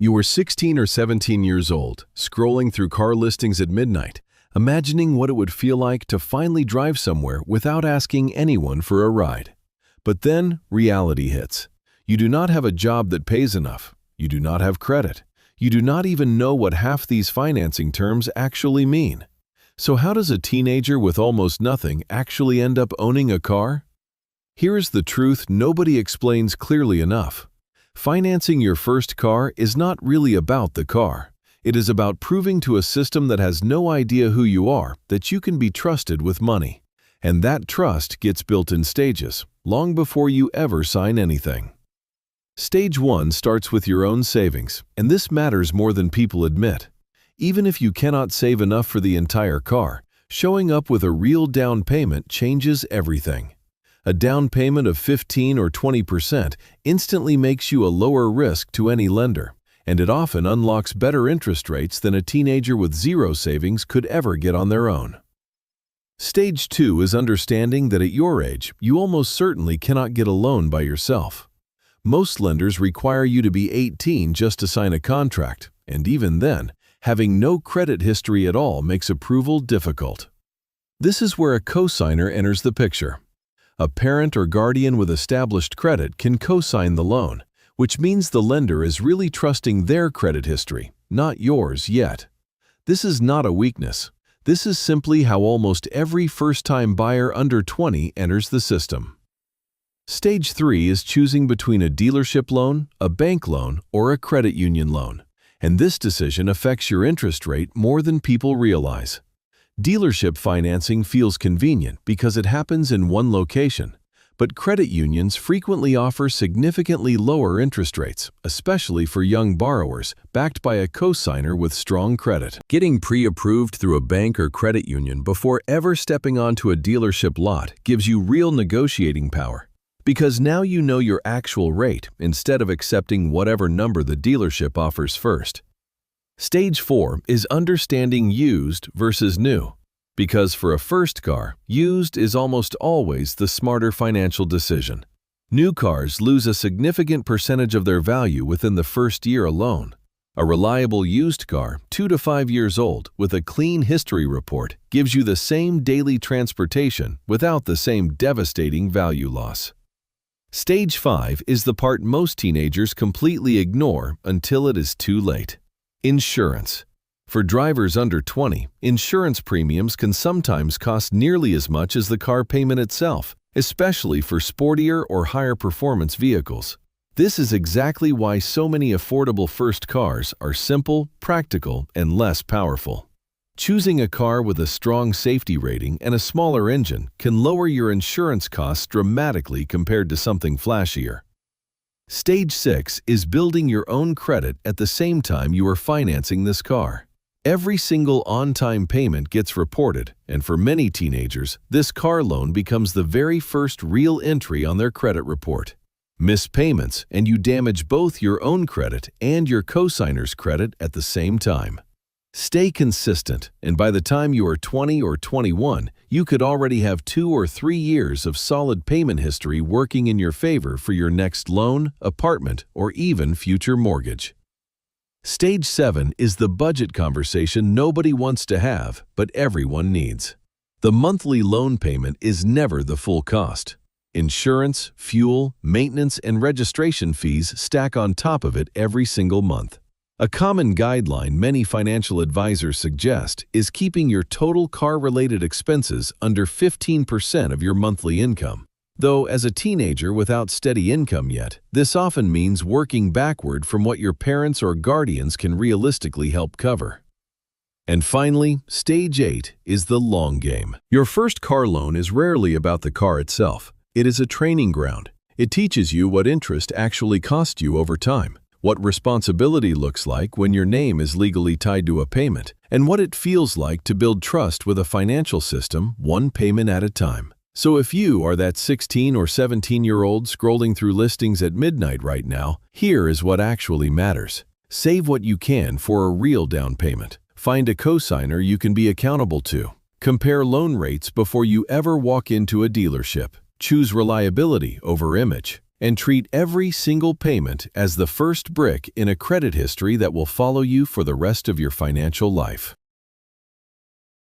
You were 16 or 17 years old, scrolling through car listings at midnight, imagining what it would feel like to finally drive somewhere without asking anyone for a ride. But then reality hits. You do not have a job that pays enough. You do not have credit. You do not even know what half these financing terms actually mean. So how does a teenager with almost nothing actually end up owning a car? Here is the truth nobody explains clearly enough. Financing your first car is not really about the car. It is about proving to a system that has no idea who you are that you can be trusted with money. And that trust gets built in stages, long before you ever sign anything. Stage 1 starts with your own savings, and this matters more than people admit. Even if you cannot save enough for the entire car, showing up with a real down payment changes everything. A down payment of 15 or 20% instantly makes you a lower risk to any lender, and it often unlocks better interest rates than a teenager with zero savings could ever get on their own. Stage 2 is understanding that at your age, you almost certainly cannot get a loan by yourself. Most lenders require you to be 18 just to sign a contract, and even then, having no credit history at all makes approval difficult. This is where a cosigner enters the picture. A parent or guardian with established credit can cosign the loan, which means the lender is really trusting their credit history, not yours yet. This is not a weakness. This is simply how almost every first-time buyer under 20 enters the system. Stage 3 is choosing between a dealership loan, a bank loan, or a credit union loan, and this decision affects your interest rate more than people realize. Dealership financing feels convenient because it happens in one location, but credit unions frequently offer significantly lower interest rates, especially for young borrowers backed by a cosigner with strong credit. Getting pre-approved through a bank or credit union before ever stepping onto a dealership lot gives you real negotiating power, because now you know your actual rate instead of accepting whatever number the dealership offers first. Stage 4 is understanding used versus new, because for a first car, used is almost always the smarter financial decision. New cars lose a significant percentage of their value within the first year alone. A reliable used car, 2 to 5 years old, with a clean history report, gives you the same daily transportation without the same devastating value loss. Stage 5 is the part most teenagers completely ignore until it is too late. Insurance. For drivers under 20, insurance premiums can sometimes cost nearly as much as the car payment itself, especially for sportier or higher performance vehicles. This is exactly why so many affordable first cars are simple, practical, and less powerful. Choosing a car with a strong safety rating and a smaller engine can lower your insurance costs dramatically compared to something flashier. Stage 6 is building your own credit at the same time you are financing this car. Every single on-time payment gets reported, and for many teenagers, this car loan becomes the very first real entry on their credit report. Miss payments, and you damage both your own credit and your cosigner's credit at the same time. Stay consistent, and by the time you are 20 or 21, you could already have 2 or 3 years of solid payment history working in your favor for your next loan, apartment, or even future mortgage. Stage 7 is the budget conversation nobody wants to have, but everyone needs. The monthly loan payment is never the full cost. Insurance, fuel, maintenance, and registration fees stack on top of it every single month. A common guideline many financial advisors suggest is keeping your total car-related expenses under 15% of your monthly income. Though as a teenager without steady income yet, this often means working backward from what your parents or guardians can realistically help cover. And finally, Stage 8 is the long game. Your first car loan is rarely about the car itself. It is a training ground. It teaches you what interest actually costs you over time, what responsibility looks like when your name is legally tied to a payment, and what it feels like to build trust with a financial system one payment at a time. So if you are that 16 or 17-year-old scrolling through listings at midnight right now, here is what actually matters. Save what you can for a real down payment. Find a cosigner you can be accountable to. Compare loan rates before you ever walk into a dealership. Choose reliability over image. and treat every single payment as the first brick in a credit history that will follow you for the rest of your financial life.